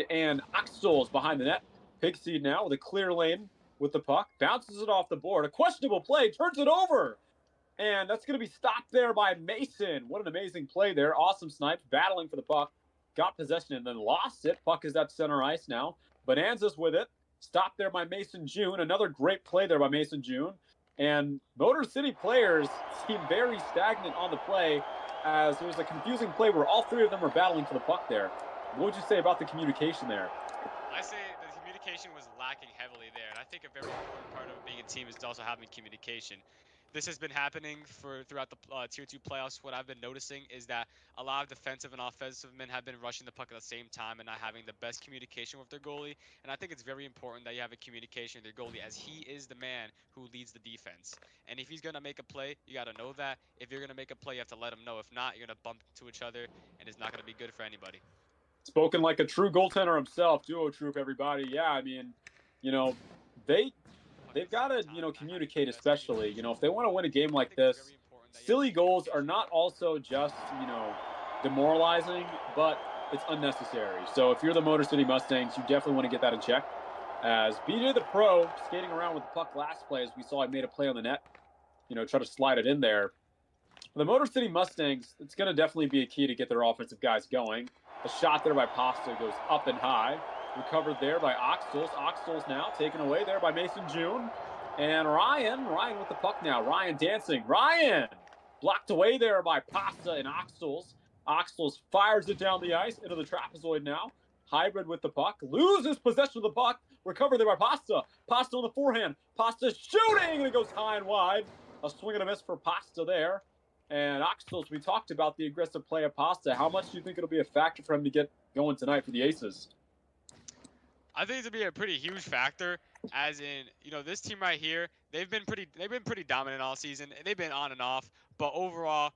and Axel's behind the net. Pig Seed now with a clear lane with the puck. Bounces it off the board. A questionable play. Turns it over. And that's going to be stopped there by Mason. What an amazing play there. Awesome snipes. Battling for the puck. Got possession and then lost it. Puck is at center ice now. Bonanza's with it. Stopped there by Mason June. Another great play there by Mason June. And Motor City players seem very stagnant on the play, as there was a confusing play where all three of them were battling for the puck there. What would you say about the communication there? I say the communication was lacking heavily there, and I think a very important part of being a team is also having communication. This has been happening throughout the Tier 2 playoffs. What I've been noticing is that a lot of defensive and offensive men have been rushing the puck at the same time and not having the best communication with their goalie. And I think it's very important that you have a communication with your goalie, as he is the man who leads the defense. And if he's going to make a play, you got to know that. If you're going to make a play, you have to let him know. If not, you're going to bump into each other, and it's not going to be good for anybody. Spoken like a true goaltender himself. Duo Troop, everybody. Yeah, I mean, they've got to, communicate, especially, if they want to win a game like this. Silly goals are not also just, demoralizing, but it's unnecessary. So if you're the Motor City Mustangs, you definitely want to get that in check. As BJ the Pro skating around with the puck last play, as we saw, he made a play on the net, try to slide it in there. The Motor City Mustangs, it's going to definitely be a key to get their offensive guys going. A shot there by Pasta goes up and high. Recovered there by Oxtels. Oxtels now taken away there by Mason June. And Ryan with the puck now. Ryan dancing. Ryan! Blocked away there by Pasta and Oxtels. Oxtels fires it down the ice into the trapezoid now. Hybrid with the puck. Loses possession of the puck. Recovered there by Pasta. Pasta on the forehand. Pasta shooting! And it goes high and wide. A swing and a miss for Pasta there. And Oxtels, we talked about the aggressive play of Pasta. How much do you think it'll be a factor for him to get going tonight for the Aces? I think it'll be a pretty huge factor, as in, this team right here, they've been pretty dominant all season. They've been on and off, but overall,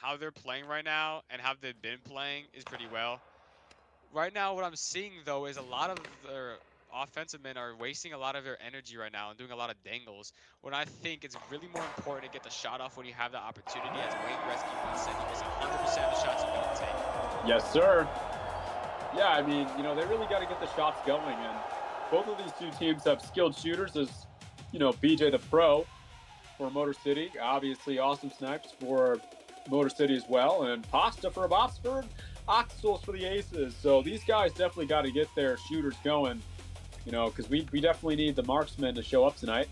how they're playing right now and how they've been playing is pretty well. Right now, what I'm seeing though is a lot of their offensive men are wasting a lot of their energy right now and doing a lot of dangles, when I think it's really more important to get the shot off when you have the opportunity. As Wayne Gretzky once said, you miss 100% of the shots you don't take. Yes, sir. Yeah, I mean, they really got to get the shots going, and both of these two teams have skilled shooters, as, BJ the Pro for Motor City, obviously awesome snipes for Motor City as well, and Pasta for Botsford, Oxtels for the Aces. So these guys definitely got to get their shooters going, because we definitely need the marksmen to show up tonight.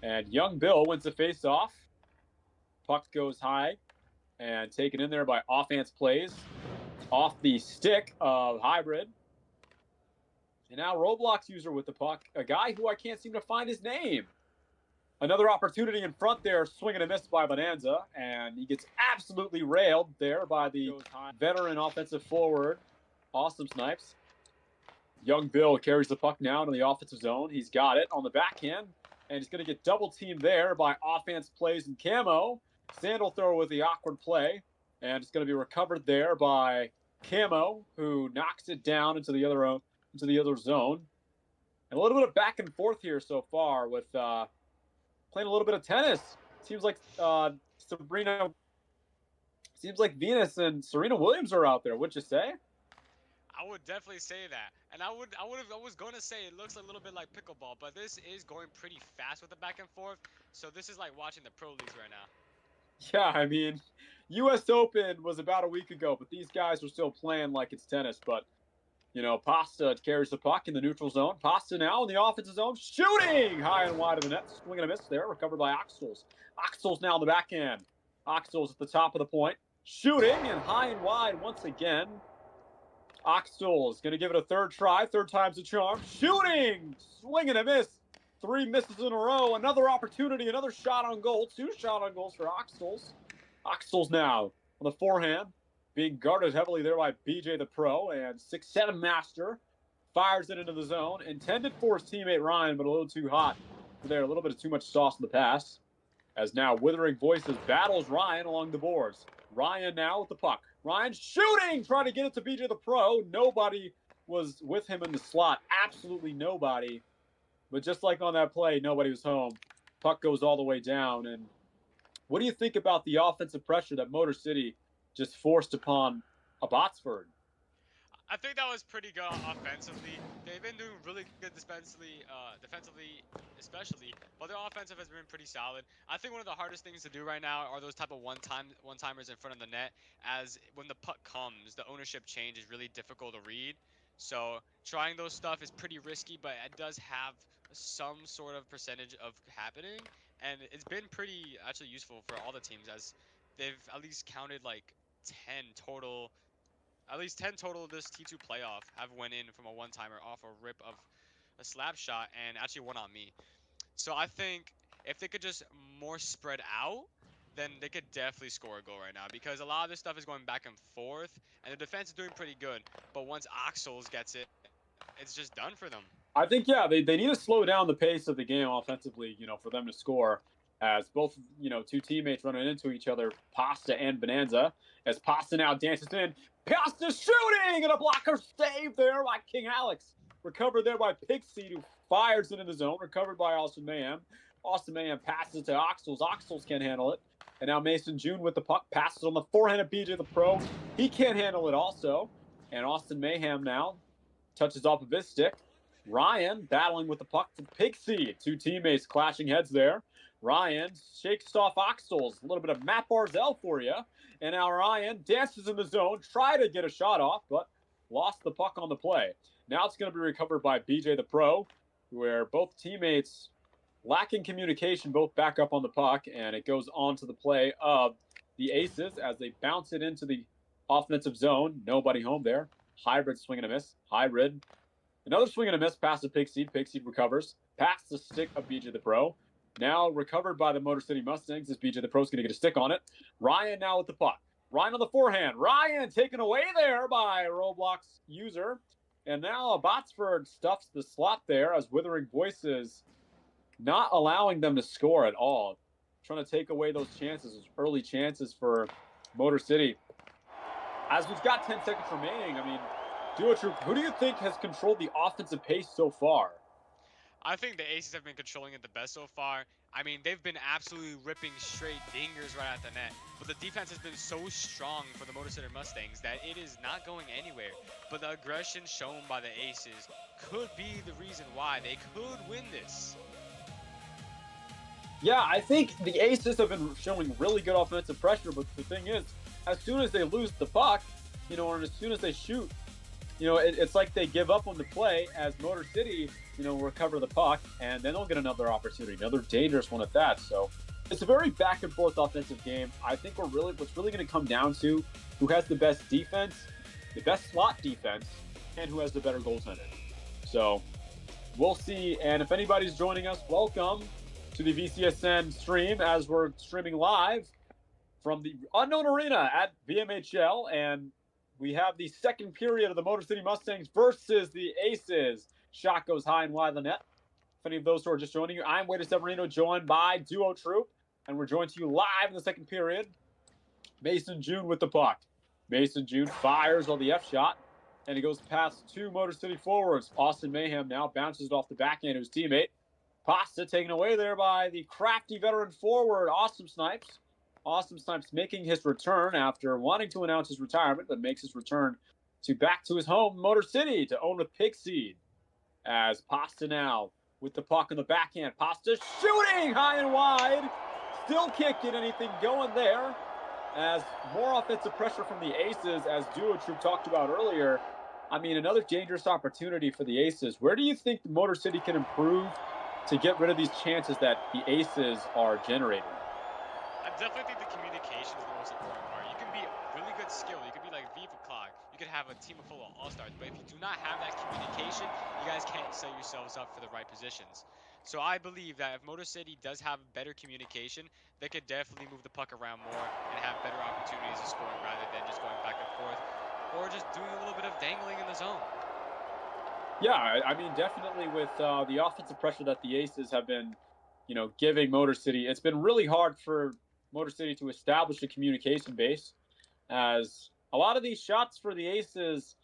And young Bill wins the face-off. Puck goes high and taken in there by offense plays off the stick of Hybrid. And now Roblox user with the puck, a guy who I can't seem to find his name. Another opportunity in front there, swing and a miss by Bonanza, and he gets absolutely railed there by the veteran offensive forward. Awesome snipes. Young Bill carries the puck now into the offensive zone. He's got it on the backhand, and he's going to get double teamed there by offense plays and Camo. Sandal throw with the awkward play, and it's going to be recovered there by Camo, who knocks it down into the other zone. And a little bit of back and forth here so far with playing a little bit of tennis. Seems like Venus and Serena Williams are out there. What'd you say? I would definitely say that. And I was going to say it looks a little bit like pickleball, but this is going pretty fast with the back and forth. So this is like watching the pro leagues right now. Yeah, I mean, U.S. Open was about a week ago, but these guys are still playing like it's tennis. But, Pasta carries the puck in the neutral zone. Pasta now in the offensive zone, shooting high and wide of the net. Swing and a miss there, recovered by Oxtels. Oxtels now in the backhand. Oxtels at the top of the point, shooting and high and wide once again. Oxtels going to give it a third try. Third time's a charm. Shooting! Swing and a miss. 3 misses in a row. Another opportunity. Another shot on goal. 2 shot on goals for Oxtels. Oxtels now on the forehand. Being guarded heavily there by BJ the Pro. And 6'7" Master fires it into the zone. Intended for his teammate Ryan, but a little too hot there. A little bit of too much sauce in the pass. As now Withering Voices battles Ryan along the boards. Ryan now with the puck. Ryan shooting, trying to get it to BJ the Pro. Nobody was with him in the slot. Absolutely nobody. But just like on that play, nobody was home. Puck goes all the way down. And what do you think about the offensive pressure that Motor City just forced upon Abbotsford? I think that was pretty good offensively. They've been doing really good defensively especially, but their offensive has been pretty solid. I think one of the hardest things to do right now are those type of one-timers in front of the net, as when the puck comes, the ownership change is really difficult to read. So trying those stuff is pretty risky, but it does have some sort of percentage of happening, and it's been pretty actually useful for all the teams, as they've at least counted like 10 total at least 10 total this T2 playoff have went in from a one-timer off a rip of a slap shot, and actually one on me. So I think if they could just more spread out, then they could definitely score a goal right now, because a lot of this stuff is going back and forth, and the defense is doing pretty good. But once Oxels gets it, it's just done for them. I think, yeah, they need to slow down the pace of the game offensively, for them to score. As both, two teammates running into each other, Pasta and Bonanza. As Pasta now dances in, Pasta shooting, and a blocker save there by King Alex. Recovered there by Pixie, who fires it in the zone. Recovered by Austin Mayhem. Austin Mayhem passes to Oxels. Oxels can't handle it. And now Mason June with the puck, passes on the forehand of BJ the Pro. He can't handle it also. And Austin Mayhem now touches off of his stick. Ryan battling with the puck to Pixie. Two teammates clashing heads there. Ryan shakes off Oxels. A little bit of Matt Barzell for you. And now Ryan dances in the zone, try to get a shot off, but lost the puck on the play. Now it's going to be recovered by BJ the Pro, where both teammates lacking communication, both back up on the puck, and it goes on to the play of the Aces as they bounce it into the offensive zone. Nobody home there. Hybrid swing and a miss. Hybrid. Another swing and a miss past the Pixie. Pixie recovers. Past the stick of BJ the Pro. Now recovered by the Motor City Mustangs as BJ the Pro's going to get a stick on it. Ryan now with the puck. Ryan on the forehand. Ryan taken away there by Roblox user. And now Botsford stuffs the slot there as Withering Voices not allowing them to score at all. Trying to take away those chances, those early chances for Motor City. As we've got 10 seconds remaining, Duo Troop, who do you think has controlled the offensive pace so far? I think the Aces have been controlling it the best so far. They've been absolutely ripping straight dingers right at the net. But the defense has been so strong for the Motor City Mustangs that it is not going anywhere. But the aggression shown by the Aces could be the reason why they could win this. Yeah, I think the Aces have been showing really good offensive pressure. But the thing is, as soon as they lose the puck, and as soon as they shoot, it's like they give up on the play as Motor City, recover the puck, and then they'll get another opportunity, another dangerous one at that. So it's a very back and forth offensive game. I think what's really going to come down to who has the best defense, the best slot defense, and who has the better goaltender. So we'll see. And if anybody's joining us, welcome to the VCSN stream as we're streaming live from the Unknown Arena at Bmhl, and we have the second period of the Motor City Mustangs versus the Aces. Shot goes high and wide of the net. If any of those who are just joining you, I'm Wade Severino, joined by Duo Troop, and we're joined to you live in the second period. Mason June with the puck. Mason June fires on the F shot, and he goes past two Motor City forwards. Austin Mayhem now bounces it off the backhand to his teammate. Pasta taken away there by the crafty veteran forward, Awesome Snipes. Awesome Snipes making his return after wanting to announce his retirement, but makes his return back to his home, Motor City, to own with Pixie. As Pasta now with the puck in the backhand. Pasta shooting high and wide. Still can't get anything going there. As more offensive pressure from the Aces, as Duo Troop talked about earlier. Another dangerous opportunity for the Aces. Where do you think the Motor City can improve to get rid of these chances that the Aces are generating? I definitely think the communication is the most important part. You can be really good skill. You could be like Viva Clock. You could have a team full of all-stars. But if you do not have that communication, you guys can't set yourselves up for the right positions. So I believe that if Motor City does have better communication, they could definitely move the puck around more and have better opportunities of scoring rather than just going back and forth or just doing a little bit of dangling in the zone. Yeah, definitely with the offensive pressure that the Aces have been, giving Motor City, it's been really hard for Motor City to establish a communication base, as a lot of these shots for the Aces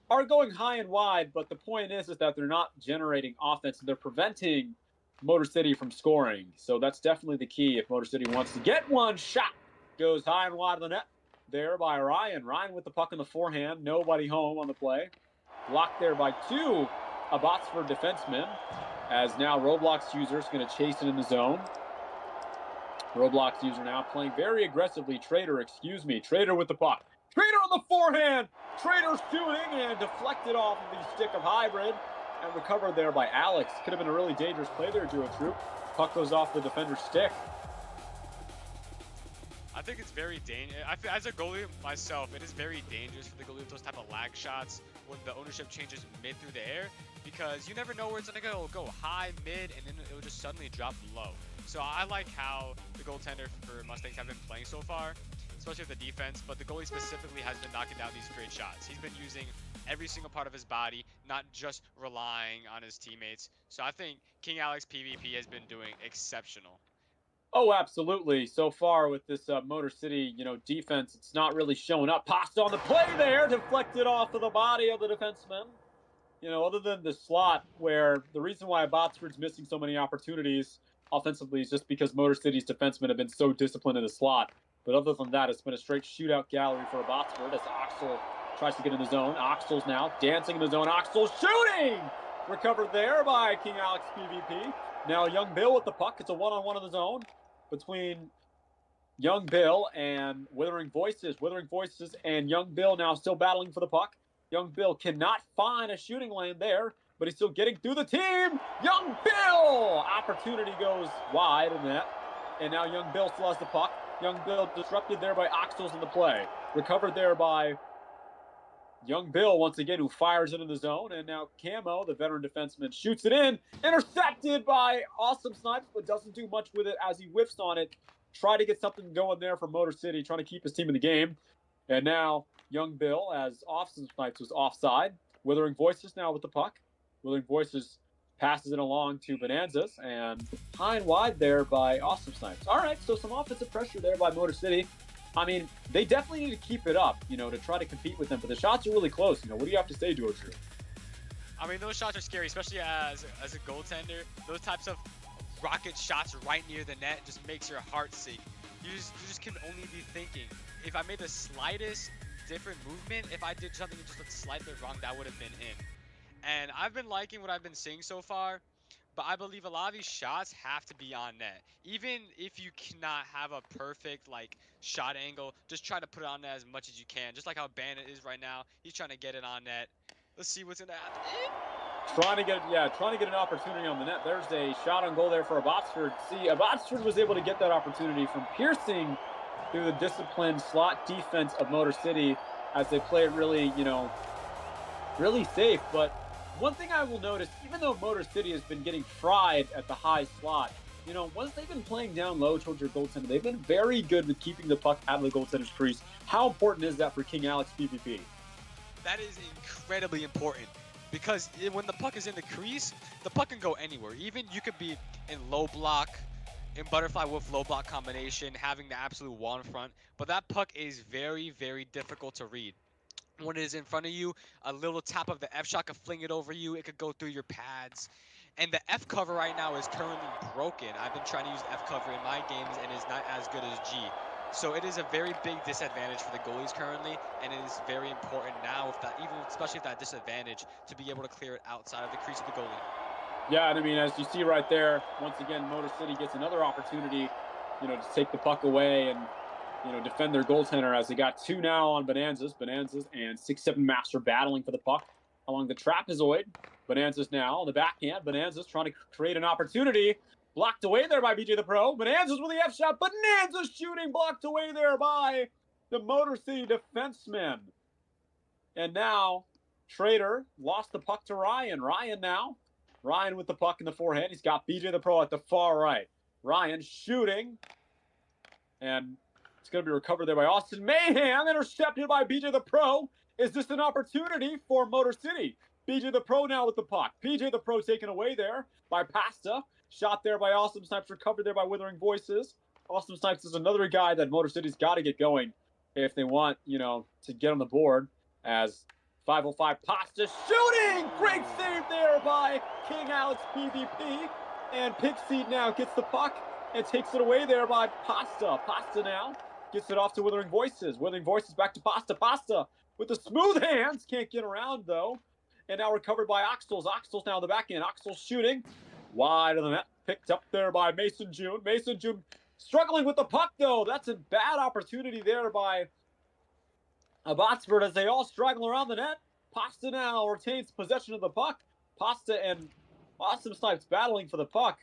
are going high and wide, but the point is that they're not generating offense. They're preventing Motor City from scoring. So that's definitely the key if Motor City wants to get one shot. Goes high and wide of the net there by Ryan. Ryan with the puck in the forehand. Nobody home on the play. Blocked there by two Abbotsford defensemen, as now Roblox user is going to chase it in the zone. Roblox user now playing very aggressively. Trader with the puck. Trader on the forehand. Trader shooting and deflected off of the stick of Hybrid and recovered there by Alex. Could have been a really dangerous play there, Duo Troop. Puck goes off the defender's stick. I think it's very dangerous. As a goalie myself, it is very dangerous for the goalie with those type of lag shots when the ownership changes mid through the air, because you never know where it's going to go. It'll go high, mid, and then it will just suddenly drop low. So I like how the goaltender for Mustangs have been playing so far, especially with the defense, but the goalie specifically has been knocking down these great shots. He's been using every single part of his body, not just relying on his teammates. So I think King Alex PvP has been doing exceptional. Oh, absolutely. So far with this Motor City, defense, it's not really showing up. Pasta on the play there, deflected off of the body of the defenseman. Other than the slot, where the reason why Abbotsford's missing so many opportunities offensively is just because Motor City's defensemen have been so disciplined in the slot. But other than that, it's been a straight shootout gallery for Abbotsford as Oxel tries to get in the zone. Oxel's now dancing in the zone. Oxel shooting! Recovered there by King Alex PvP. Now Young Bill with the puck. It's a one-on-one in the zone between Young Bill and Withering Voices. Withering Voices and Young Bill now still battling for the puck. Young Bill cannot find a shooting lane there, but he's still getting through the team. Young Bill! Opportunity goes wide in that. And now Young Bill still has the puck. Young Bill disrupted there by Oxels in the play. Recovered there by Young Bill once again, who fires into the zone. And now Camo, the veteran defenseman, shoots it in. Intercepted by Awesome Snipes, but doesn't do much with it as he whiffs on it. Try to get something going there for Motor City, trying to keep his team in the game. And now Young Bill, as Awesome Snipes was offside. Withering Voices now with the puck. Withering Voices passes it along to Bonanzas, and high and wide there by Awesome Snipes. All right, so some offensive pressure there by Motor City. I mean, they definitely need to keep it up, to try to compete with them. But the shots are really close. What do you have to say, George? I mean, those shots are scary, especially as a goaltender. Those types of rocket shots right near the net just makes your heart sink. You just can only be thinking, if I made the slightest different movement, if I did something just slightly wrong, that would have been in. And I've been liking what I've been seeing so far, but I believe a lot of these shots have to be on net. Even if you cannot have a perfect shot angle, just try to put it on net as much as you can. Just like how Bandit is right now, he's trying to get it on net. Let's see what's gonna happen. Trying to get an opportunity on the net. There's a shot on goal there for Abbotsford. See, Abbotsford was able to get that opportunity from piercing through the disciplined slot defense of Motor City as they play it really, really safe. But one thing I will notice, even though Motor City has been getting fried at the high slot, once they've been playing down low towards your goaltender, they've been very good with keeping the puck out of the goaltender's crease. How important is that for King Alex PvP? That is incredibly important, because when the puck is in the crease, the puck can go anywhere. Even you could be in low block, in butterfly with low block combination, having the absolute wall in front, but that puck is very, very difficult to read. When it is in front of you, a little tap of the F shot could fling it over you. It could go through your pads. And the F cover right now is currently broken. I've been trying to use F cover in my games, and it's not as good as G. So it is a very big disadvantage for the goalies currently, and it is very important now, especially with that disadvantage, to be able to clear it outside of the crease of the goalie. Yeah, and I mean, as you see right there, once again, Motor City gets another opportunity, to take the puck away and defend their goaltender, as they got two now on Bonanzas and 6-7 Master battling for the puck along the trapezoid. Bonanzas now on the backhand. Bonanzas trying to create an opportunity. Blocked away there by BJ the Pro. Bonanzas with the F shot. Bonanzas shooting, blocked away there by the Motor City defenseman. And now Trader lost the puck to Ryan. Ryan with the puck in the forehand. He's got BJ the Pro at the far right. Ryan shooting. And it's going to be recovered there by Austin Mayhem, intercepted by BJ the Pro. Is this an opportunity for Motor City? BJ the Pro now with the puck. BJ the Pro taken away there by Pasta. Shot there by Awesome Snipes, recovered there by Withering Voices. Awesome Snipes is another guy that Motor City's got to get going if they want, to get on the board. As 505 Pasta shooting! Great save there by King Alex PvP. And Pigseed now gets the puck and takes it away there by Pasta. Pasta now gets it off to Withering Voices. Withering Voices back to Pasta. Pasta with the smooth hands. Can't get around, though. and now recovered by Oxtels. Oxtels now in the back end. Oxtels shooting wide of the net. Picked up there by Mason June. Mason June struggling with the puck, though. That's a bad opportunity there by Botsford as they all straggle around the net. Pasta now retains possession of the puck. Pasta and Awesome Snipes battling for the puck.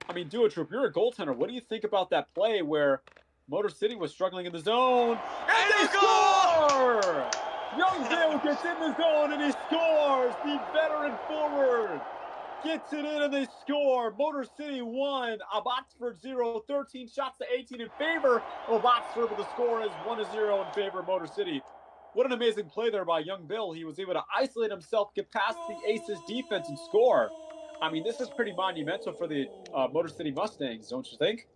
I mean, Duatroop, you're a goaltender. What do you think about that play where Motor City was struggling in the zone? And they score! Young Bill gets in the zone and he scores! The veteran forward gets it in and they score. Motor City 1, Abbotsford 0, 13 shots to 18 in favor of Abbotsford, but the score is 1-0 in favor of Motor City. What an amazing play there by young Bill. He was able to isolate himself, get past the Aces defense and score. I mean, this is pretty monumental for the Motor City Mustangs, don't you think?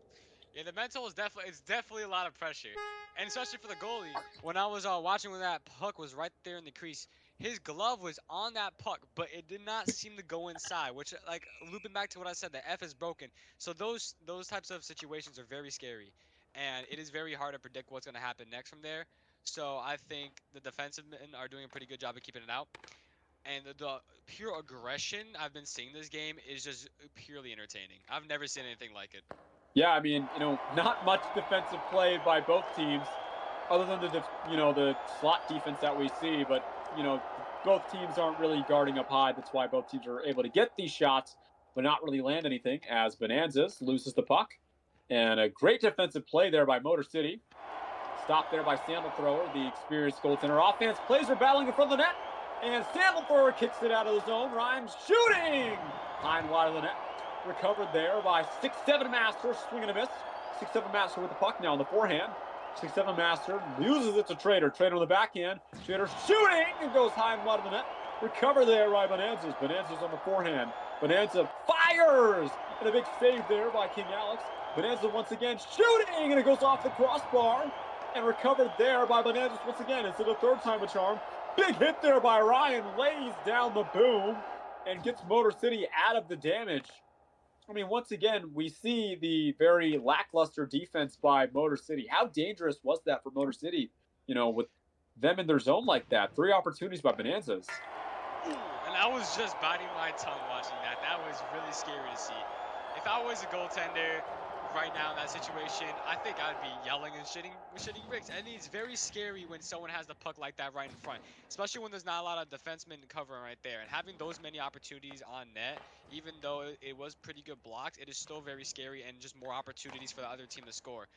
Yeah, the mental is definitely a lot of pressure, and especially for the goalie. When I was watching when that puck was right there in the crease, his glove was on that puck, but it did not seem to go inside. Which, like, looping back to what I said, the F is broken. So those types of situations are very scary, and it is very hard to predict what's going to happen next from there. So I think the defensive men are doing a pretty good job of keeping it out. And the pure aggression I've been seeing this game is just purely entertaining. I've never seen anything like it. Yeah, I mean, not much defensive play by both teams, other than the slot defense that we see. But both teams aren't really guarding up high. That's why both teams are able to get these shots, but not really land anything. As Bonanzas loses the puck, and a great defensive play there by Motor City. Stopped there by Sandal Thrower, the experienced goaltender. Offense plays are battling in front of the net, and Sandal Thrower kicks it out of the zone. Rhymes shooting high and wide of the net. Recovered there by 6'7" Master, swing and a miss. 6'7" Master with the puck now on the forehand. 6'7" Master loses it to Trader. Trader on the backhand. Trader shooting and goes high and wide of the net. Recover there by Bonanzas. Bonanzas on the forehand. Bonanza fires! And a big save there by King Alex. Bonanza once again shooting, and it goes off the crossbar. And recovered there by Bonanzas once again. It's the third time a charm. Big hit there by Ryan. Lays down the boom and gets Motor City out of the damage. I mean, once again, we see the very lackluster defense by Motor City. How dangerous was that for Motor City, with them in their zone like that? 3 opportunities by Bonanzas. And I was just biting my tongue watching that. That was really scary to see. If I was a goaltender right now in that situation, I think I'd be yelling and shitting bricks. And it's very scary when someone has the puck like that right in front, especially when there's not a lot of defensemen covering right there. And having those many opportunities on net, even though it was pretty good blocks, it is still very scary and just more opportunities for the other team to score.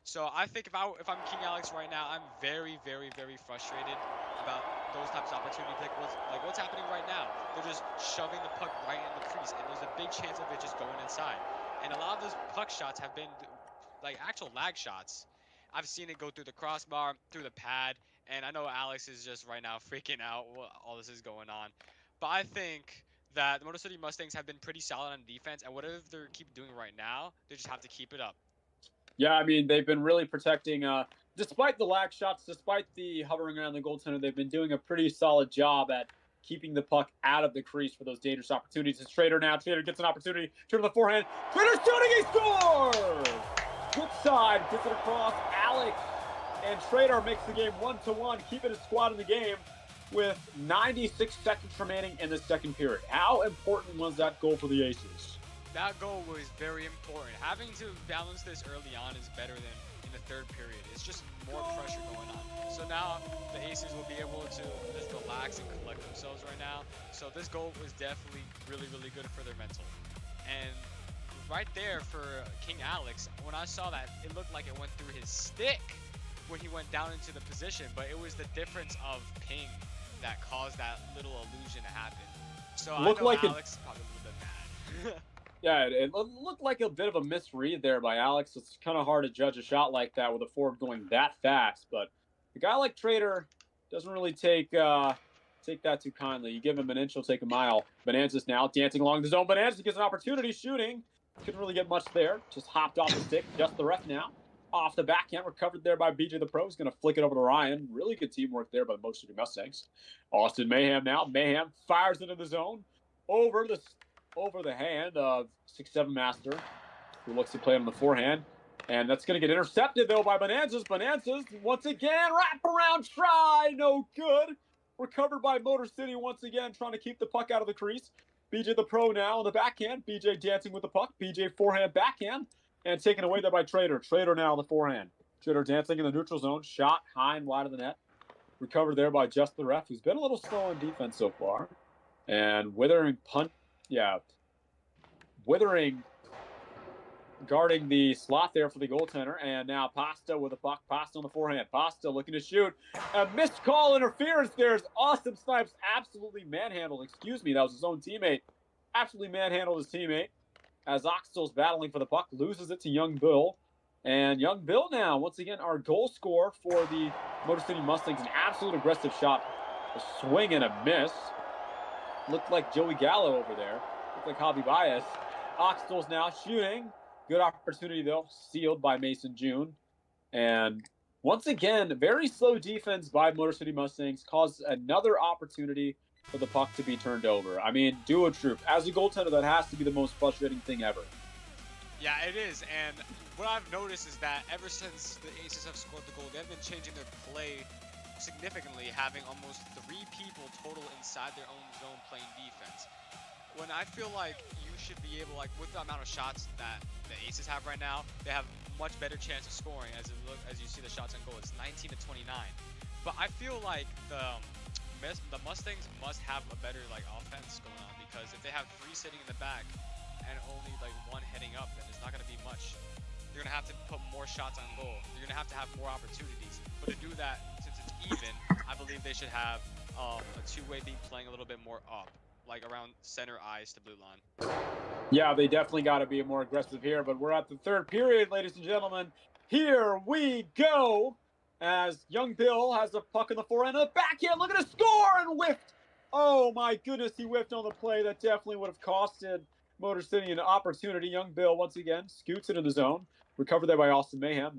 So I think if I'm King Alex right now, I'm very, very, very frustrated about those types of opportunities. Like what's happening right now? They're just shoving the puck right in the crease, and there's a big chance of it just going inside. And a lot of those puck shots have been like actual lag shots. I've seen it go through the crossbar, through the pad, and I know Alex is just right now freaking out while all this is going on. But I think that the Motor City Mustangs have been pretty solid on defense, and whatever they keep doing right now, they just have to keep it up. Yeah, I mean, they've been really protecting, despite the lag shots, despite the hovering around the goaltender, they've been doing a pretty solid job at keeping the puck out of the crease for those dangerous opportunities. It's Trader now. Trader gets an opportunity. Trader to the forehand. Trader shooting. He scores! Good side. Gets it across. Alex and Trader makes the game 1-1, keeping his squad in the game with 96 seconds remaining in the second period. How important was that goal for the Aces? That goal was very important. Having to balance this early on is better than in the third period. It's just more pressure going on. So now the Aces will be able to just relax and collect themselves right now. So this goal was definitely really, really good for their mental. And right there for King Alex, when I saw that, it looked like it went through his stick when he went down into the position, but it was the difference of ping that caused that little illusion to happen. So I know Alex is probably a little bit mad. Yeah, it looked like a bit of a misread there by Alex. It's kind of hard to judge a shot like that with a forward going that fast. But a guy like Trader doesn't really take that too kindly. You give him an inch, he'll take a mile. Bonanzas now dancing along the zone. Bonanzas gets an opportunity shooting. Couldn't really get much there. Just hopped off the stick. Just the ref now. Off the backhand, recovered there by BJ the Pro. He's going to flick it over to Ryan. Really good teamwork there by the Motor City Mustangs. Austin Mayhem now. Mayhem fires into the zone. Over the hand of 6'7" Master, who looks to play on the forehand. And that's going to get intercepted, though, by Bonanzas. Bonanzas, once again, wrap around try. No good. recovered by Motor City once again, trying to keep the puck out of the crease. BJ the Pro now on the backhand. BJ dancing with the puck. BJ forehand, backhand, and taken away there by Trader. Trader now on the forehand. Trader dancing in the neutral zone. Shot high and wide of the net. Recovered there by just the ref, who's been a little slow on defense so far. And Withering Withering guarding the slot there for the goaltender. And now Pasta with a puck. Pasta on the forehand. Pasta looking to shoot. A missed call interference. There's Awesome Snipes absolutely manhandled. Excuse me, that was his own teammate. Absolutely manhandled his teammate. As Oxtel's battling for the puck. Loses it to Young Bill. And Young Bill now, once again, our goal scorer for the Motor City Mustangs. An absolute aggressive shot. A swing and a miss. Looked like Joey Gallo over there. Looked like Javi Baez. Oxtel's now shooting. Good opportunity, though. Sealed by Mason June. And once again, very slow defense by Motor City Mustangs caused another opportunity for the puck to be turned over. I mean, duo troop. As a goaltender, that has to be the most frustrating thing ever. Yeah, it is. And what I've noticed is that ever since the Aces have scored the goal, they've been changing their play significantly, having almost 3 people total inside their own zone playing defense. When I feel like you should be able, like with the amount of shots that the Aces have right now, they have much better chance of scoring. As you see the shots on goal, it's 19 to 29. But I feel like the Mustangs must have a better like offense going on, because if they have 3 sitting in the back and only like 1 heading up, then it's not going to be much. You're going to have to put more shots on goal. You're going to have more opportunities. But to do that, since it's even, I believe they should have a two-way being playing a little bit more up, like around center ice to blue line. Yeah, they definitely got to be more aggressive here, but we're at the third period, ladies and gentlemen. Here we go, as Young Bill has the puck in the forehand and the backhand. Look at a score and whiffed. Oh my goodness, he whiffed on the play. That definitely would have costed Motor City an opportunity. Young Bill once again scoots it in the zone. Recovered there by Austin Mayhem.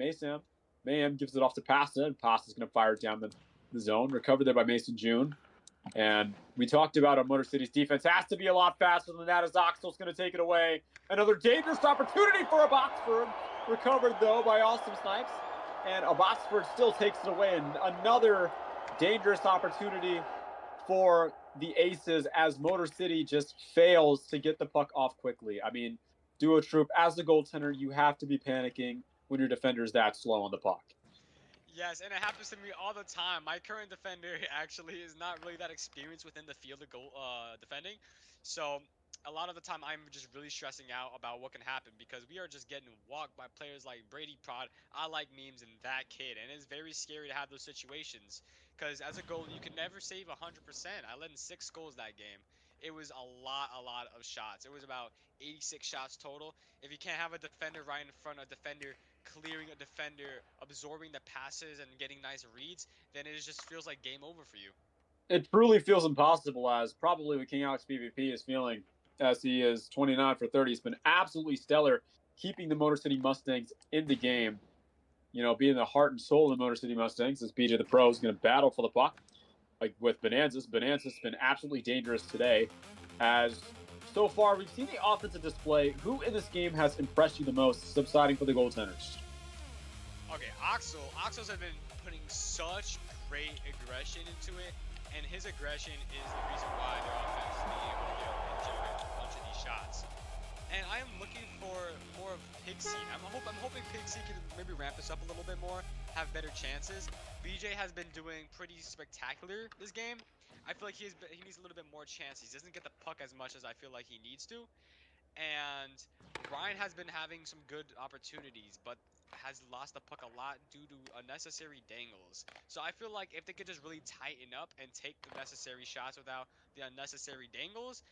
Mayhem gives it off to Pasta, and Pasta's going to fire it down the zone. Recovered there by Mason June. And we talked about our Motor City's defense has to be a lot faster than that, as Oxtel's going to take it away. Another dangerous opportunity for Oxford. Recovered, though, by Awesome Snipes. And Oxford still takes it away. And another dangerous opportunity for the Aces, as Motor City just fails to get the puck off quickly. I mean, duo troop, as the goaltender, you have to be panicking when your defender's that slow on the puck. Yes, and it happens to me all the time. My current defender actually is not really that experienced within the field of goal defending. So a lot of the time I'm just really stressing out about what can happen, because we are just getting walked by players like Brady Prod, I Like Memes, and that kid. And it's very scary to have those situations, because as a goalie, you can never save 100%. I let in 6 goals that game. It was a lot of shots. It was about 86 shots total. If you can't have a defender right in front, a defender clearing a defender, absorbing the passes, and getting nice reads, then it just feels like game over for you. It truly feels impossible, as probably what King Alex PvP is feeling, as he is 29 for 30. He's been absolutely stellar, keeping the Motor City Mustangs in the game. You know, being the heart and soul of the Motor City Mustangs, as BJ the Pro is going to battle for the puck, like with Bonanza's. Bonanza's been absolutely dangerous today, as so far we've seen the offensive display. Who in this game has impressed you the most, subsiding for the goaltenders? Okay, Oxel's have been putting such great aggression into it, and his aggression is the reason why their offense is being able to get and generate a bunch of these shots. And I am looking for more of Pixie. I'm hoping Pixie can maybe ramp this up a little bit more, have better chances. BJ has been doing pretty spectacular this game. I feel like he needs a little bit more chances. He doesn't get the puck as much as I feel like he needs to. And Ryan has been having some good opportunities, but has lost the puck a lot due to unnecessary dangles. So I feel like if they could just really tighten up and take the necessary shots without the unnecessary dangles,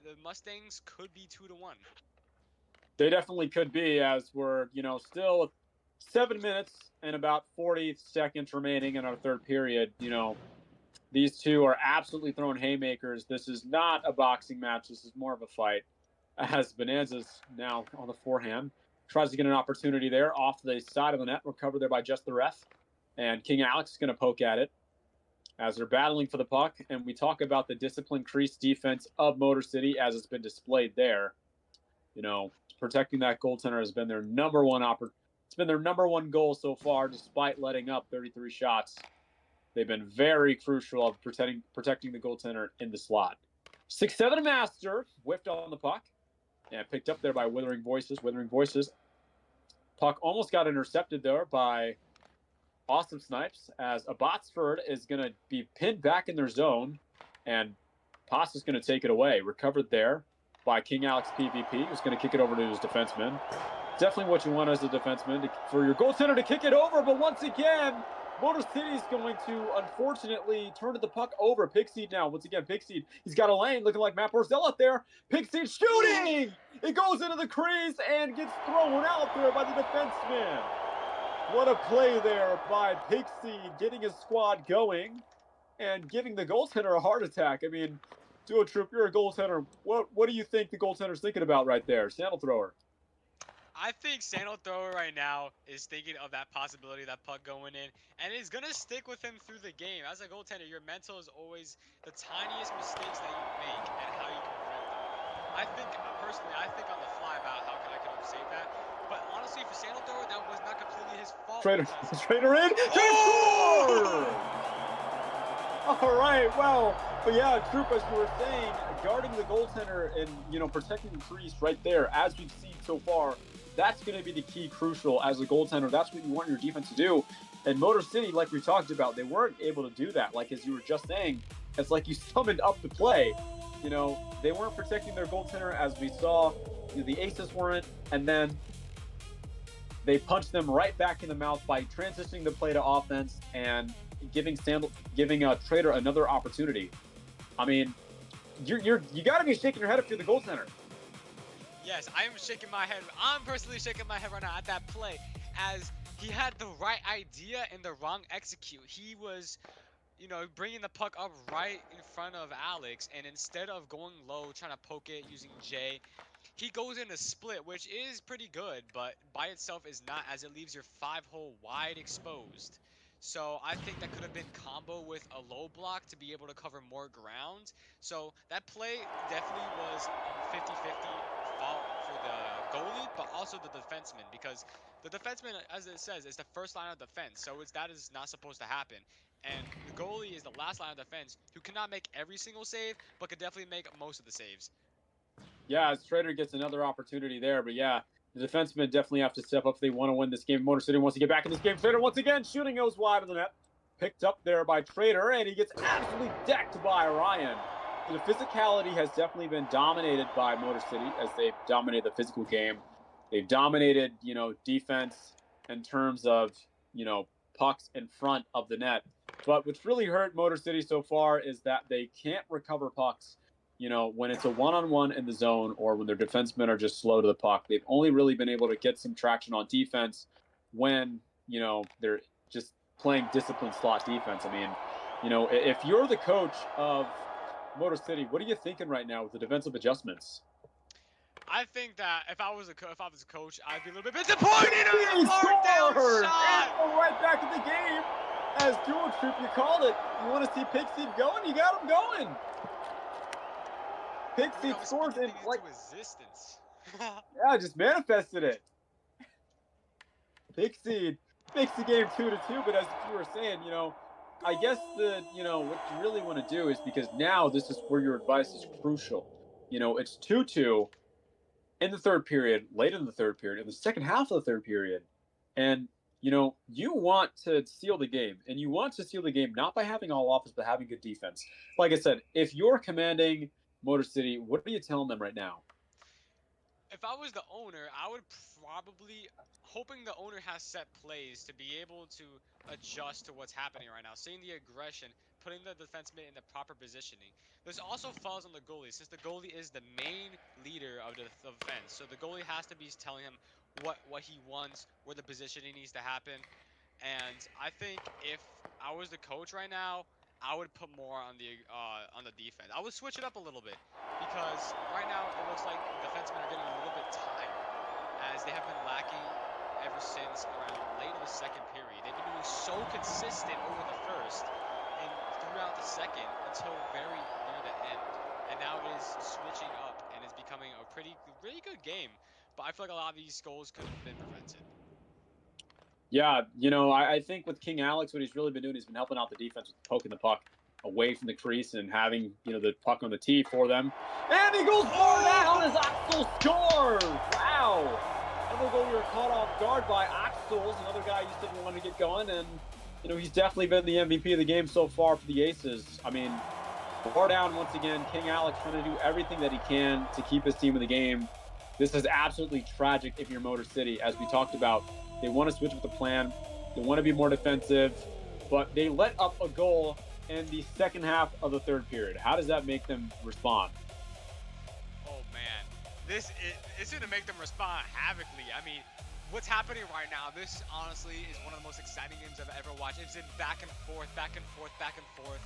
the Mustangs could be 2-1. They definitely could be, as we're, still 7 minutes and about 40 seconds remaining in our third period. These two are absolutely throwing haymakers. This is not a boxing match. This is more of a fight. As Bonanza's now on the forehand, tries to get an opportunity there off the side of the net, recovered there by just the ref. And King Alex is going to poke at it as they're battling for the puck. And we talk about the disciplined crease defense of Motor City as it's been displayed there. Protecting that goaltender has been their number one It's been their number one goal so far, despite letting up 33 shots. They've been very crucial of protecting the goaltender in the slot. 6-7 Master whiffed on the puck and picked up there by Withering Voices. Withering Voices. Puck almost got intercepted there by Awesome Snipes as Abbotsford is going to be pinned back in their zone, and Pass is going to take it away. Recovered there by King Alex PvP, who's going to kick it over to his defenseman. Definitely what you want as a defenseman, for your goaltender to kick it over, but once again, Motor City's going to, unfortunately, turn the puck over. Pigseed now. Once again, Pigseed. He's got a lane looking like Matt Borzell out there. Pigseed shooting! It goes into the crease and gets thrown out there by the defenseman. What a play there by Pigseed, getting his squad going and giving the goaltender a heart attack. I mean, Duo Troop, you're a goaltender. What do you think the goaltender's thinking about right there? Sandal thrower. I think Sandal Thrower right now is thinking of that possibility, that puck going in, and it's going to stick with him through the game. As a goaltender, your mental is always the tiniest mistakes that you make and how you can prevent them. I think, personally, I think on the fly about how I could have saved that. But honestly, for Sandal Thrower, that was not completely his fault. Trader in! Oh! All right, well, but yeah, Troop, as you were saying, guarding the goaltender and, protecting the crease right there, as we've seen so far, that's going to be the key crucial as a goaltender. That's what you want your defense to do. And Motor City, like we talked about, they weren't able to do that. Like, as you were just saying, it's like you summoned up the play. They weren't protecting their goaltender, as we saw. The aces weren't, and then they punched them right back in the mouth by transitioning the play to offense and giving Trader another opportunity. I mean, you got to be shaking your head if you're the goaltender. Yes, I am shaking my head. I'm personally shaking my head right now at that play, as he had the right idea and the wrong execute. He was, bringing the puck up right in front of Alex, and instead of going low, trying to poke it using J, he goes in a split, which is pretty good, but by itself is not, as it leaves your 5-hole wide exposed. So I think that could have been combo with a low block to be able to cover more ground. So that play definitely was 50-50 fault for the goalie, but also the defenseman, because the defenseman, as it says, is the first line of defense. So that is not supposed to happen. And the goalie is the last line of defense, who cannot make every single save, but could definitely make most of the saves. Yeah, Trader gets another opportunity there, but yeah, the defensemen definitely have to step up if they want to win this game. Motor City wants to get back in this game. Trader once again shooting goes wide of the net. Picked up there by Trader, and he gets absolutely decked by Ryan. The physicality has definitely been dominated by Motor City as they've dominated the physical game. They've dominated, defense in terms of, pucks in front of the net. But what's really hurt Motor City so far is that they can't recover pucks, when it's a one-on-one in the zone or when their defensemen are just slow to the puck. They've only really been able to get some traction on defense when, they're just playing disciplined slot defense. I mean, if you're the coach of Motor City, what are you thinking right now with the defensive adjustments? I think that if I was a coach, I'd be a little bit disappointed in the hard down shot. And right back in the game. As Duo Troop, you called it. You want to see Pigseed going? You got him going. Pigseed scores in existence. Yeah, just manifested it. Pigseed makes the game 2-2, but as you were saying, I guess what you really want to do is, because now this is where your advice is crucial. It's 2-2 in the third period, late in the third period, in the second half of the third period. And, you want to seal the game. And you want to seal the game not by having all offense, but having good defense. Like I said, if you're commanding Motor City, what are you telling them right now? If I was the owner, I would probably, hoping the owner has set plays to be able to adjust to what's happening right now, seeing the aggression, putting the defenseman in the proper positioning. This also falls on the goalie, since the goalie is the main leader of the defense. So the goalie has to be telling him what he wants, where the positioning needs to happen. And I think if I was the coach right now, I would put more on the defense. I would switch it up a little bit, because right now it looks like defensemen are getting a little bit tired, as they have been lacking ever since around late in the second period. They've been doing so consistent over the first and throughout the second until very near the end. And now it is switching up and it's becoming a really good game. But I feel like a lot of these goals could have been prevented. Yeah, I think with King Alex, what he's really been doing, he's been helping out the defense with poking the puck away from the crease and having, the puck on the tee for them. And he goes far down as Axel scores! Wow! Another goal we were caught off guard by Axel, another guy you said we wanted to get going, and, he's definitely been the MVP of the game so far for the Aces. I mean, far down once again, King Alex trying to do everything that he can to keep his team in the game. This is absolutely tragic if you're Motor City, as we talked about. They want to switch with the plan. They want to be more defensive, but they let up a goal in the second half of the third period. How does that make them respond? Oh man, it's going to make them respond havically. I mean, what's happening right now? This honestly is one of the most exciting games I've ever watched. It's in back and forth, back and forth, back and forth.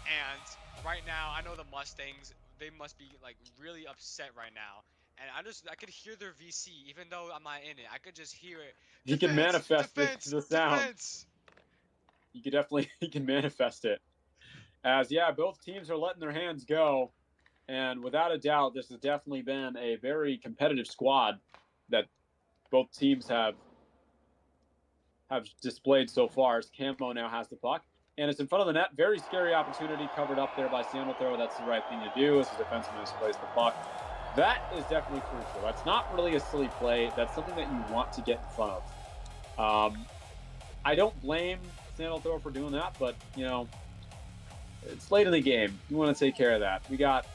And right now, I know the Mustangs, they must be like really upset right now. And I could hear their VC, even though I'm not in it. I could just hear it. He can Defense, manifest defense, the sound. defense. He can manifest it. As both teams are letting their hands go, and without a doubt, this has definitely been a very competitive squad that both teams have displayed so far. As Camo now has the puck, and it's in front of the net. Very scary opportunity covered up there by Sandalthrow. That's the right thing to do as the defenseman misplays the puck. That is definitely crucial. That's not really a silly play. That's something that you want to get in front of. I don't blame Sandalthrow for doing that, but, it's late in the game. You want to take care of that. We got,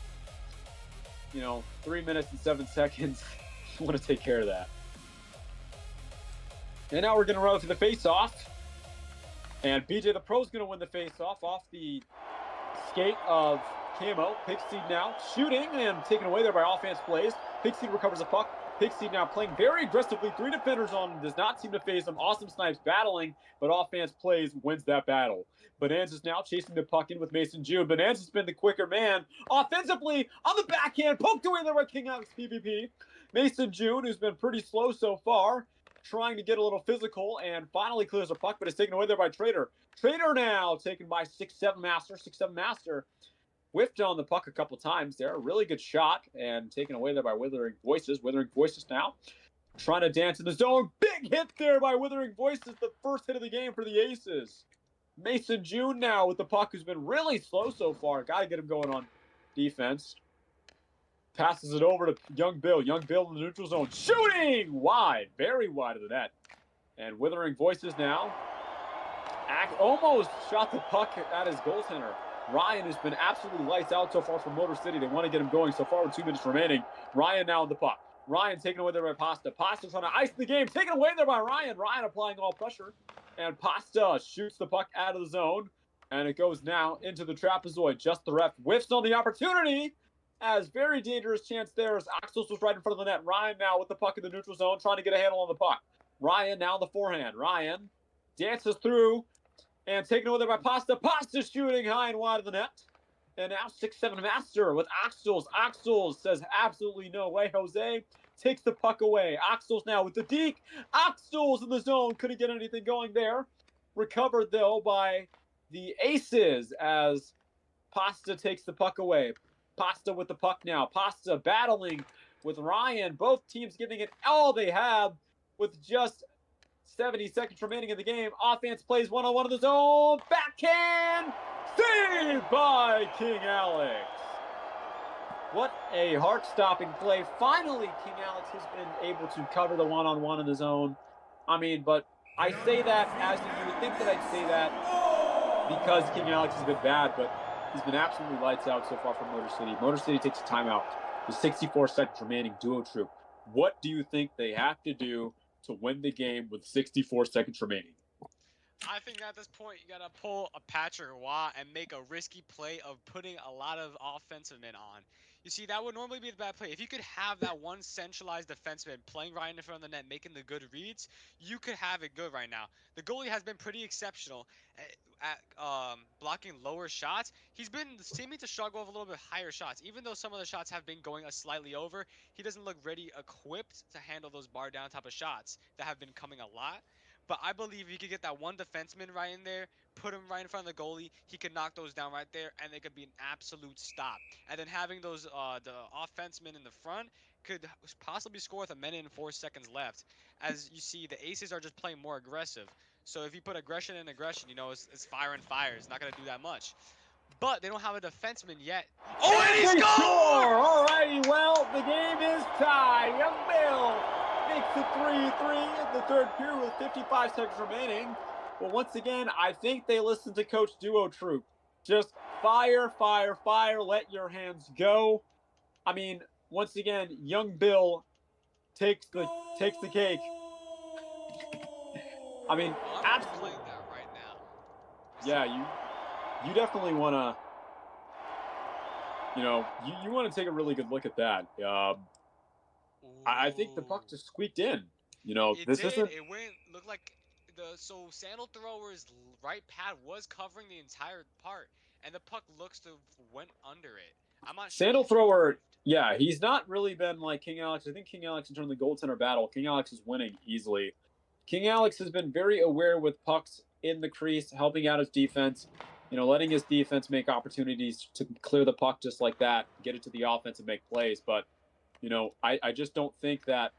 3 minutes and 7 seconds. You want to take care of that. And now we're going to run to the face-off. And BJ the Pro is going to win the face-off off the skate of Camo. Pixie now shooting and taken away there by offense plays. Pixie recovers the puck. Pixie now playing very aggressively. 3 defenders on him. Does not seem to phase him. Awesome Snipes battling, but offense plays, wins that battle. Bonanza's now chasing the puck in with Mason June. Bonanza's been the quicker man. Offensively, on the backhand, poked away there by King Alex PvP. Mason June, who's been pretty slow so far, trying to get a little physical and finally clears the puck, but it's taken away there by Trader. Trader now taken by 6'7 Master. 6'7 Master whiffed on the puck a couple times there. A really good shot and taken away there by Withering Voices. Withering Voices now trying to dance in the zone. Big hit there by Withering Voices. The first hit of the game for the Aces. Mason June now with the puck, who's been really slow so far. Got to get him going on defense. Passes it over to Young Bill. Young Bill in the neutral zone. Shooting wide. Very wide of the net. And Withering Voices now. Almost shot the puck at his goaltender. Ryan has been absolutely lights out so far from Motor City. They want to get him going so far with 2 minutes remaining. Ryan now on the puck. Ryan taken away there by Pasta. Pasta trying to ice the game. Taken away there by Ryan. Ryan applying all pressure. And Pasta shoots the puck out of the zone. And it goes now into the trapezoid. Just the ref whiffs on the opportunity. As very dangerous chance there as Axels was right in front of the net. Ryan now with the puck in the neutral zone trying to get a handle on the puck. Ryan now on the forehand. Ryan dances through. And taken over there by Pasta. Pasta shooting high and wide of the net. And now 6'7 Master with Axels. Axels says absolutely no way, Jose. Takes the puck away. Axels now with the deke. Axels in the zone. Couldn't get anything going there. Recovered, though, by the Aces as Pasta takes the puck away. Pasta with the puck now. Pasta battling with Ryan. Both teams giving it all they have with just 70 seconds remaining in the game. Offense plays one-on-one in the zone. Backhand. Saved by King Alex. What a heart-stopping play. Finally, King Alex has been able to cover the one-on-one in the zone. I mean, but I say that as you would think that I'd say that because King Alex has been bad, but he's been absolutely lights out so far from Motor City. Motor City takes a timeout with 64 seconds remaining. Duo Troop. What do you think they have to do to win the game with 64 seconds remaining? I think at this point you gotta pull a Patrick Roy and make a risky play of putting a lot of offensive men on. You see, that would normally be the bad play. If you could have that one centralized defenseman playing right in front of the net, making the good reads, you could have it good right now. The goalie has been pretty exceptional at blocking lower shots. He's been seeming to struggle with a little bit higher shots. Even though some of the shots have been going slightly over, he doesn't look ready equipped to handle those bar down type of shots that have been coming a lot. But I believe if you could get that one defenseman right in there, put him right in front of the goalie, he could knock those down right there, and they could be an absolute stop. And then having those the offensemen in the front could possibly score with 1 minute and 4 seconds left. As you see, the Aces are just playing more aggressive. So if you put aggression in aggression, it's fire and fire. It's not going to do that much. But they don't have a defenseman yet. Oh, and he scored! All righty, well, the game is tied. Young Bill makes it 3-3 in the third period with 55 seconds remaining. Well, once again, I think they listened to Coach Duo Troop. Just fire, fire, fire, let your hands go. I mean, once again, Young Bill takes the cake. I mean, absolutely that right now. Yeah, you definitely want to, you want to take a really good look at that. I think the puck just squeaked in. It looked like Sandal Thrower's right pad was covering the entire part, and the puck looks to went under it. I'm not sure. Sandal Thrower, yeah, he's not really been like King Alex. I think King Alex, in terms of the goaltender battle, King Alex is winning easily. King Alex has been very aware with pucks in the crease, helping out his defense, letting his defense make opportunities to clear the puck just like that, get it to the offense and make plays. But, I just don't think that,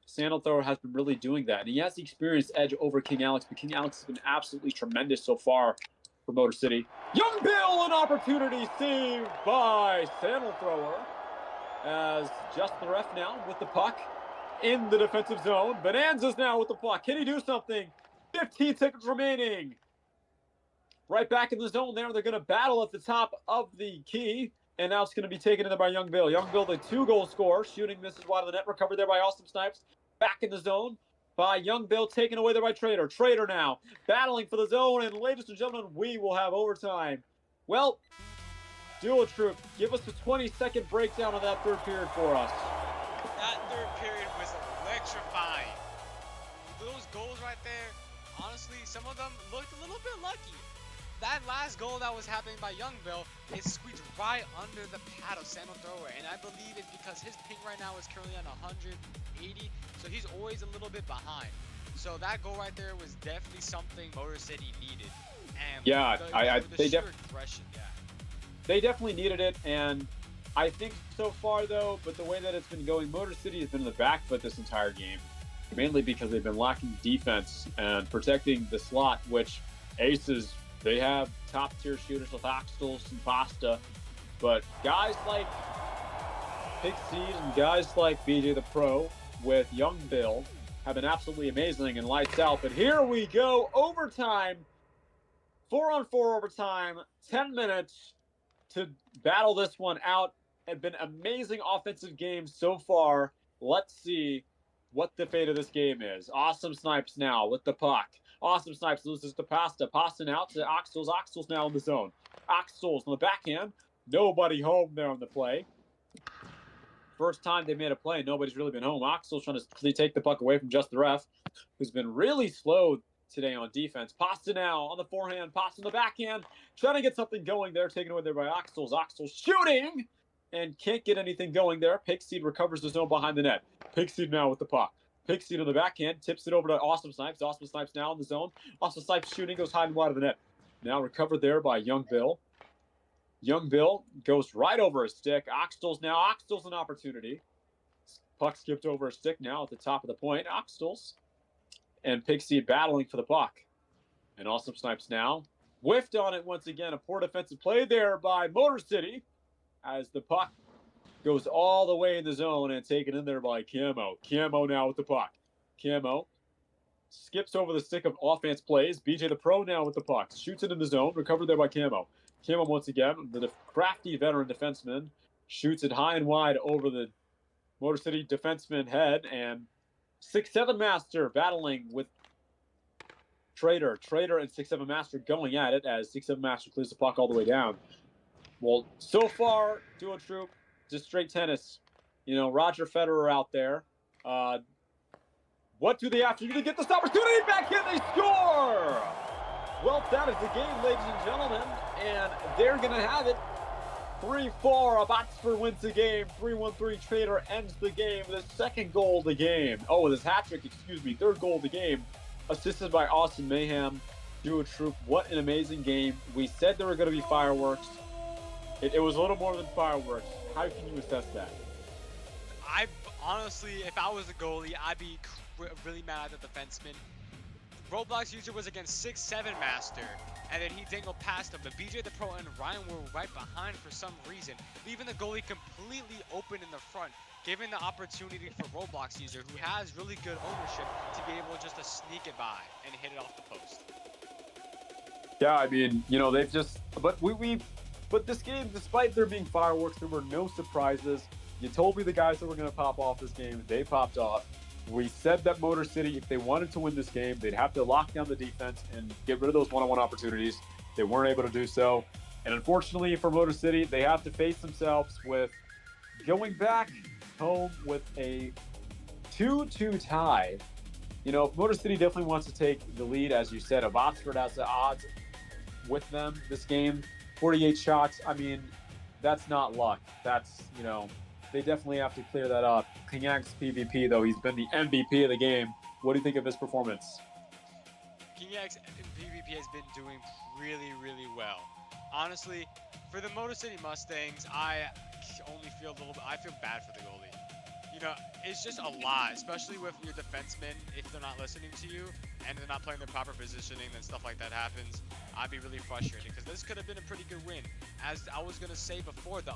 Sandal Thrower has been really doing that. And he has the experienced edge over King Alex, but King Alex has been absolutely tremendous so far for Motor City. Young Bill, an opportunity saved by Sandal Thrower, as just the ref now with the puck in the defensive zone. Bonanza's now with the puck. Can he do something? 15 seconds remaining. Right back in the zone there. They're going to battle at the top of the key. And now it's going to be taken in there by Young Bill. Young Bill, the 2-goal scorer. Shooting misses wide of the net. Recovered there by Awesome Snipes. Back in the zone by Young Bill. Taken away there by Trader. Trader now battling for the zone. And ladies and gentlemen, we will have overtime. Well, Duo Troop, give us a 20-second breakdown of that third period for us. That third period was electrifying. Those goals right there, honestly, some of them looked a little bit lucky. That last goal that was happening by Young Bill, it squeezed right under the pad of Sandal Thrower, and I believe it's because his ping right now is currently on 180, so he's always a little bit behind. So that goal right there was definitely something Motor City needed. And yeah, they definitely needed it, and I think so far though, but the way that it's been going, Motor City has been in the back foot this entire game, mainly because they've been lacking defense and protecting the slot, which Aces, they have top-tier shooters with Axtels and Pasta, but guys like Pixie and guys like BJ the Pro with Young Bill have been absolutely amazing and lights out. But here we go, overtime, 4-on-4 overtime, 10 minutes to battle this one out. Have been amazing offensive games so far. Let's see what the fate of this game is. Awesome Snipes now with the puck. Awesome Snipes loses to Pasta. Pasta now to Axtels. Axtels now in the zone. Axtels on the backhand. Nobody home there on the play. First time they made a play, nobody's really been home. Axtels trying to take the puck away from just the ref, who's been really slow today on defense. Pasta now on the forehand. Pasta on the backhand. Trying to get something going there. Taken away there by Axtels. Axtels shooting and can't get anything going there. Pigseed recovers the zone behind the net. Pigseed now with the puck. Pigseed on the backhand, tips it over to Awesome Snipes. Awesome Snipes now in the zone. Awesome Snipes shooting, goes high and wide of the net. Now recovered there by Young Bill. Young Bill goes right over his stick. Axtels now. Axtels an opportunity. Puck skipped over his stick now at the top of the point. Axtels and Pigseed battling for the puck. And Awesome Snipes now whiffed on it once again. A poor defensive play there by Motor City as the puck goes all the way in the zone and taken in there by Camo. Camo now with the puck. Camo skips over the stick of offense plays. BJ the Pro now with the puck. Shoots it in the zone. Recovered there by Camo. Camo once again, the crafty veteran defenseman, shoots it high and wide over the Motor City defenseman head. And 6-7 Master battling with Trader. Trader and 6-7 Master going at it as 6-7 Master clears the puck all the way down. Well, so far, Duo Troop, just straight tennis. Roger Federer out there. What do they have to do to get this opportunity back in? They score! Well, that is the game, ladies and gentlemen, and they're going to have it 3-4, Oxford wins the game. 3-1-3 Trader ends the game. The second goal of the game. Oh, this hat trick, excuse me. Third goal of the game. Assisted by Austin Mayhem. Duo Troop. What an amazing game. We said there were going to be fireworks. It was a little more than fireworks. How can you assess that? I honestly, if I was the goalie, I'd be really mad at the defenseman. Roblox user was against 6'7" Master, and then he dangled past him. But BJ the Pro and Ryan were right behind for some reason, leaving the goalie completely open in the front, giving the opportunity for Roblox user, who has really good ownership, to be able just to sneak it by and hit it off the post. Yeah, I mean, they've just, but this game, despite there being fireworks, there were no surprises. You told me the guys that were going to pop off this game, they popped off. We said that Motor City, if they wanted to win this game, they'd have to lock down the defense and get rid of those one-on-one opportunities. They weren't able to do so. And unfortunately for Motor City, they have to face themselves with going back home with a 2-2 tie. If Motor City definitely wants to take the lead, as you said, of Oxford has the odds with them this game. 48 shots, I mean, that's not luck. That's, they definitely have to clear that up. King's PvP, though, he's been the MVP of the game. What do you think of his performance? King's PvP has been doing really, really well. Honestly, for the Motor City Mustangs, I feel bad for the goalie. It's just a lot, especially with your defensemen. If they're not listening to you and they're not playing their proper positioning, then stuff like that happens. I'd be really frustrated because this could have been a pretty good win. As I was going to say before, the